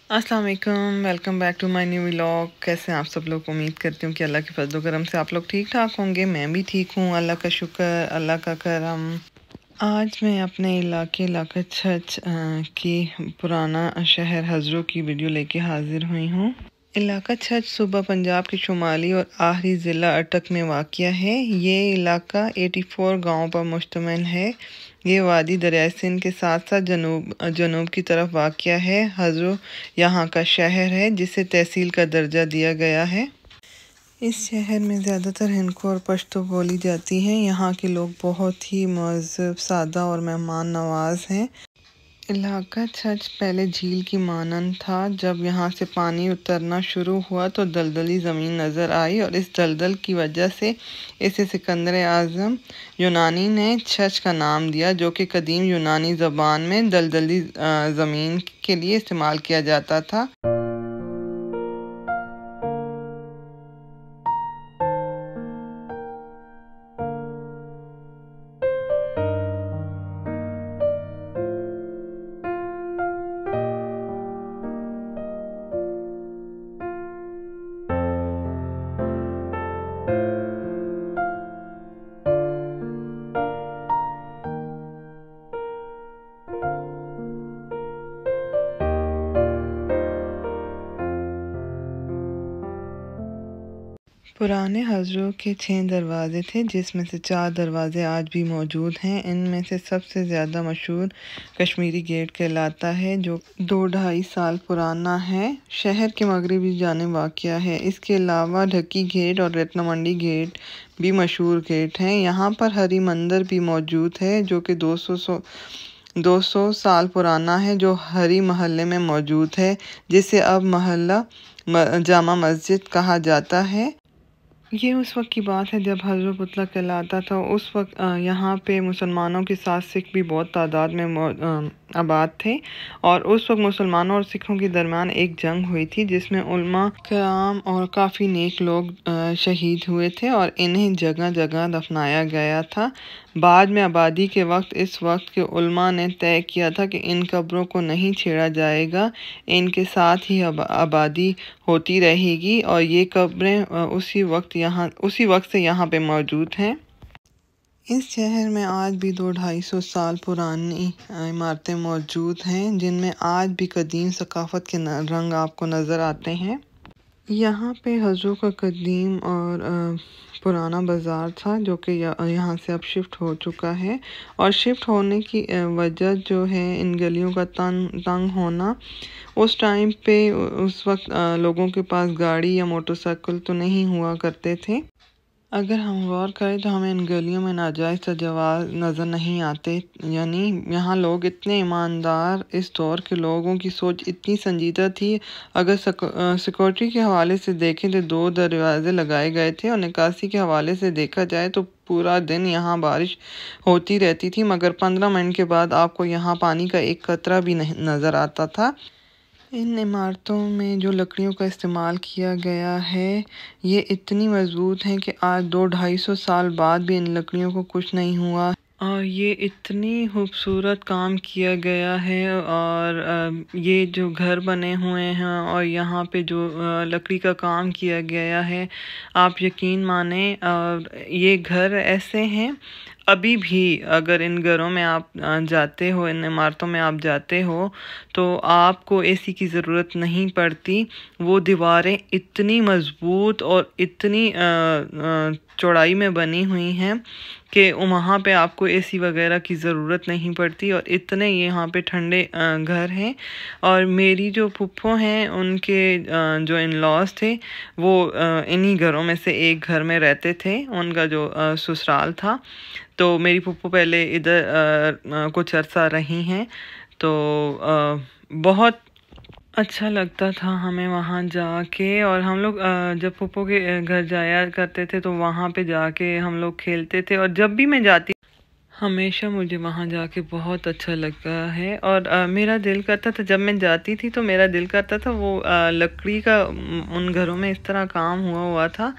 अस्सलाम वालेकुम, welcome back to my new vlog. कैसे हैं आप सब लोग? उम्मीद करती हूँ कि अल्लाह के फजल करम से आप लोग ठीक ठाक होंगे। मैं भी ठीक हूँ, अल्लाह का शुक्र, अल्लाह का करम। आज मैं अपने इलाका छछ की पुराना शहर हज़रों की वीडियो लेके हाजिर हुई हूँ। इलाका छछ सूबा पंजाब के शुमाली और आखिरी ज़िला अटक में वाक़या है। ये इलाका 84 गाँव पर मुश्तमिल है। ये वादी दरियाए सिंध के साथ साथ जनूब की तरफ वाक़या है। हज़रो यहाँ का शहर है जिसे तहसील का दर्जा दिया गया है। इस शहर में ज़्यादातर हिंदको और पश्तो बोली जाती हैं। यहाँ के लोग बहुत ही महज़ब, सादा और मेहमान नवाज हैं। इलाका छछ पहले झील की मानंद था। जब यहाँ से पानी उतरना शुरू हुआ तो दलदली ज़मीन नज़र आई और इस दलदल की वजह से इसे सिकंदर आज़म यूनानी ने छछ का नाम दिया, जो कि कदीम यूनानी ज़बान में दलदली ज़मीन के लिए इस्तेमाल किया जाता था। पुराने हज़रों के 6 दरवाज़े थे, जिसमें से 4 दरवाज़े आज भी मौजूद हैं। इनमें से सबसे ज़्यादा मशहूर कश्मीरी गेट कहलाता है, जो 2-2.5 साल पुराना है। शहर के मगरबी जानिब वाक़या है। इसके अलावा ढकी गेट और रत्न मंडी गेट भी मशहूर गेट हैं। यहाँ पर हरी मंदिर भी मौजूद है, जो कि 200 साल पुराना है, जो हरी महल्ले में मौजूद है, जिसे अब महल्ला जामा मस्जिद कहा जाता है। ये उस वक्त की बात है जब हज़रत पुतला कहलाता था। उस वक्त यहाँ पे मुसलमानों के साथ सिख भी बहुत तादाद में आबाद थे और उस वक्त मुसलमानों और सिखों के दरमियान एक जंग हुई थी, जिसमें उलमा कराम और काफ़ी नेक लोग शहीद हुए थे और इन्हें जगह जगह दफनाया गया था। बाद में आबादी के वक्त इस वक्त के उलमा ने तय किया था कि इन कब्रों को नहीं छेड़ा जाएगा, इनके साथ ही आबादी होती रहेगी और ये कब्रें उसी वक्त से यहाँ पे मौजूद हैं। इस शहर में आज भी 200-250 साल पुरानी इमारतें मौजूद हैं, जिनमें आज भी कदीम सकाफ़त के रंग आपको नज़र आते हैं। यहाँ पे हज़रों का कदीम और पुराना बाज़ार था, जो कि यहाँ से अब शिफ्ट हो चुका है और शिफ्ट होने की वजह जो है इन गलियों का तंग होना। उस टाइम पे उस वक्त लोगों के पास गाड़ी या मोटरसाइकिल तो नहीं हुआ करते थे। अगर हम गौर करें तो हमें इन गलियों में नाजायज़ तजव्वुज़ नज़र नहीं आते। यानी यहाँ लोग इतने ईमानदार, इस दौर के लोगों की सोच इतनी संजीदा थी। अगर सिक्योरिटी के हवाले से देखें तो 2 दरवाजे लगाए गए थे और निकासी के हवाले से देखा जाए तो पूरा दिन यहाँ बारिश होती रहती थी, मगर 15 मिनट के बाद आपको यहाँ पानी का एक कतरा भी नहीं नज़र आता था। इन इमारतों में जो लकड़ियों का इस्तेमाल किया गया है, ये इतनी मज़बूत हैं कि आज 200-250 साल बाद भी इन लकड़ियों को कुछ नहीं हुआ और ये इतनी खूबसूरत काम किया गया है। और ये जो घर बने हुए हैं और यहाँ पे जो लकड़ी का काम किया गया है, आप यकीन माने ये घर ऐसे हैं अभी भी। अगर इन घरों में आप जाते हो, इन इमारतों में आप जाते हो, तो आपको एसी की ज़रूरत नहीं पड़ती। वो दीवारें इतनी मज़बूत और इतनी चौड़ाई में बनी हुई हैं कि वहाँ पे आपको एसी वगैरह की ज़रूरत नहीं पड़ती और इतने यहाँ पे ठंडे घर हैं। और मेरी जो फुप्पो हैं, उनके जो इन लॉज थे, वो इन्हीं घरों में से एक घर में रहते थे। उनका जो ससुराल था, तो मेरी फुप्पो पहले इधर कुछ अरसा रही हैं। तो बहुत अच्छा लगता था हमें वहाँ जाके। और हम लोग जब फुप्पो के घर जाया करते थे तो वहाँ पे जाके हम लोग खेलते थे और जब भी मैं जाती हमेशा मुझे वहाँ जाके बहुत अच्छा लगता है। और मेरा दिल करता था, जब मैं जाती थी तो मेरा दिल करता था वो लकड़ी का उन घरों में इस तरह काम हुआ था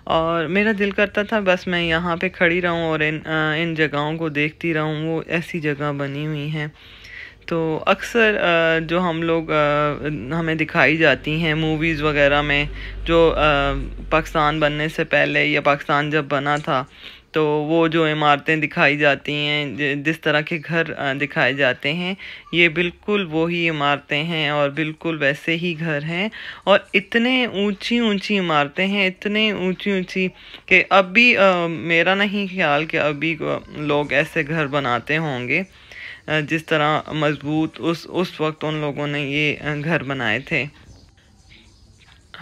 और मेरा दिल करता था बस मैं यहाँ पे खड़ी रहूँ और इन जगहों को देखती रहूँ। वो ऐसी जगह बनी हुई हैं। तो अक्सर जो हम लोग हमें दिखाई जाती हैं मूवीज़ वगैरह में, जो पाकिस्तान बनने से पहले या पाकिस्तान जब बना था, तो वो जो इमारतें दिखाई जाती हैं, जिस तरह के घर दिखाए जाते हैं, ये बिल्कुल वही इमारतें हैं और बिल्कुल वैसे ही घर हैं। और इतने ऊंची ऊंची इमारतें हैं, इतने ऊंची ऊंची कि अभी मेरा नहीं ख्याल कि अभी लोग ऐसे घर बनाते होंगे जिस तरह मजबूत उस वक्त उन लोगों ने ये घर बनाए थे।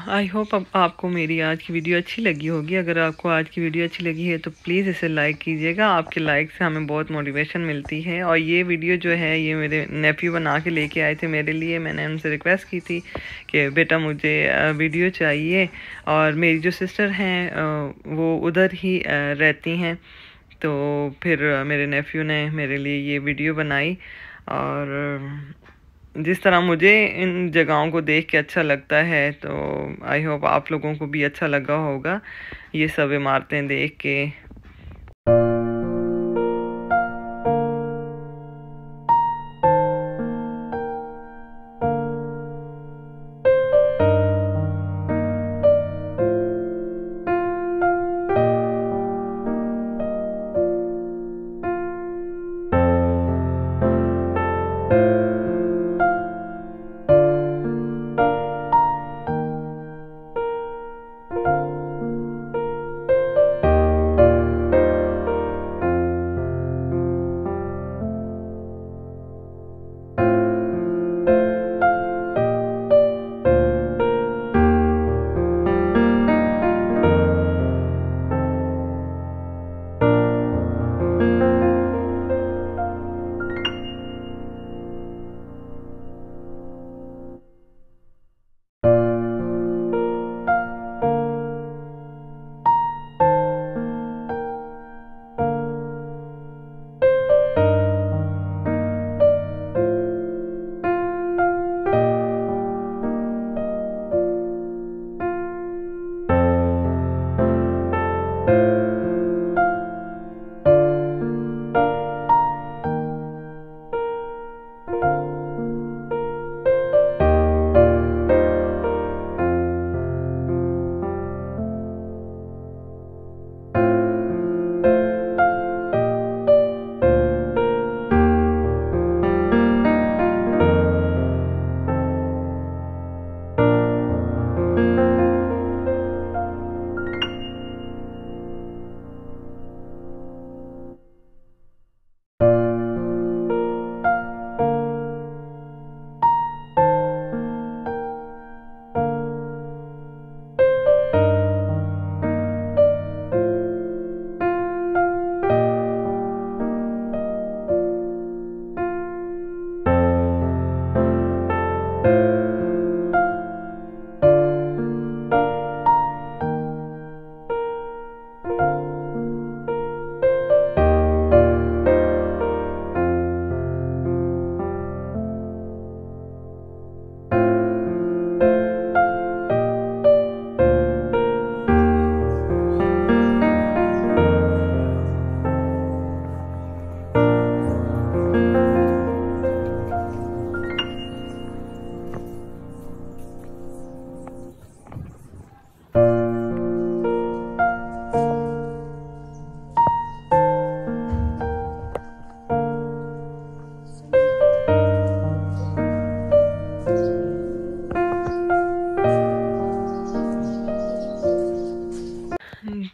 आई होप अब आपको मेरी आज की वीडियो अच्छी लगी होगी। अगर आपको आज की वीडियो अच्छी लगी है तो प्लीज़ इसे लाइक कीजिएगा। आपके लाइक से हमें बहुत मोटिवेशन मिलती है। और ये वीडियो जो है ये मेरे नेफ्यू बना के लेके आए थे मेरे लिए। मैंने उनसे रिक्वेस्ट की थी कि बेटा मुझे वीडियो चाहिए, और मेरी जो सिस्टर हैं वो उधर ही रहती हैं, तो फिर मेरे नेफ्यू ने मेरे लिए ये वीडियो बनाई। और जिस तरह मुझे इन जगहों को देख के अच्छा लगता है, तो आई होप आप लोगों को भी अच्छा लगा होगा ये सब इमारतें देख के।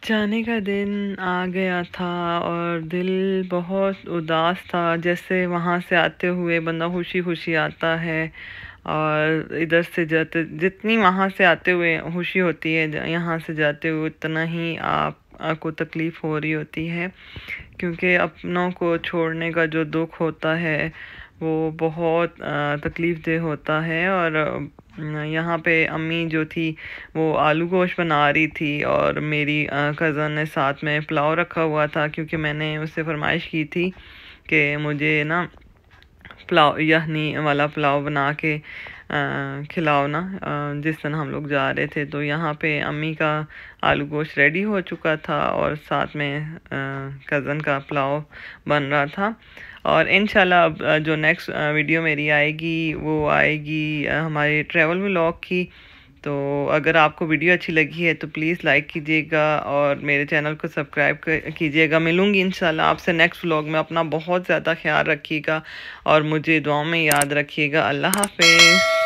जाने का दिन आ गया था और दिल बहुत उदास था। जैसे वहाँ से आते हुए बंदा खुशी खुशी आता है, और इधर से जाते जितनी वहाँ से आते हुए खुशी होती है, यहाँ से जाते हुए उतना ही आपको तकलीफ़ हो रही होती है। क्योंकि अपनों को छोड़ने का जो दुख होता है वो बहुत तकलीफ़ देह होता है। और यहाँ पे अम्मी जो थी वो आलू गोश्त बना रही थी, और मेरी कज़न ने साथ में पुलाव रखा हुआ था, क्योंकि मैंने उससे फरमाइश की थी कि मुझे ना पुलाव यखनी वाला पुलाव बना के खिलाओ ना। जिस दिन हम लोग जा रहे थे तो यहाँ पे अम्मी का आलू गोश्त रेडी हो चुका था और साथ में कज़न का पुलाव बन रहा था। और इंशाल्लाह अब जो नेक्स्ट वीडियो मेरी आएगी वो आएगी हमारे ट्रैवल व्लॉग की। तो अगर आपको वीडियो अच्छी लगी है तो प्लीज़ लाइक कीजिएगा और मेरे चैनल को सब्सक्राइब कीजिएगा। मिलूँगी इंशाल्लाह आपसे नेक्स्ट व्लॉग में। अपना बहुत ज़्यादा ख्याल रखिएगा और मुझे दुआ में याद रखिएगा। अल्लाह हाफ़िज़।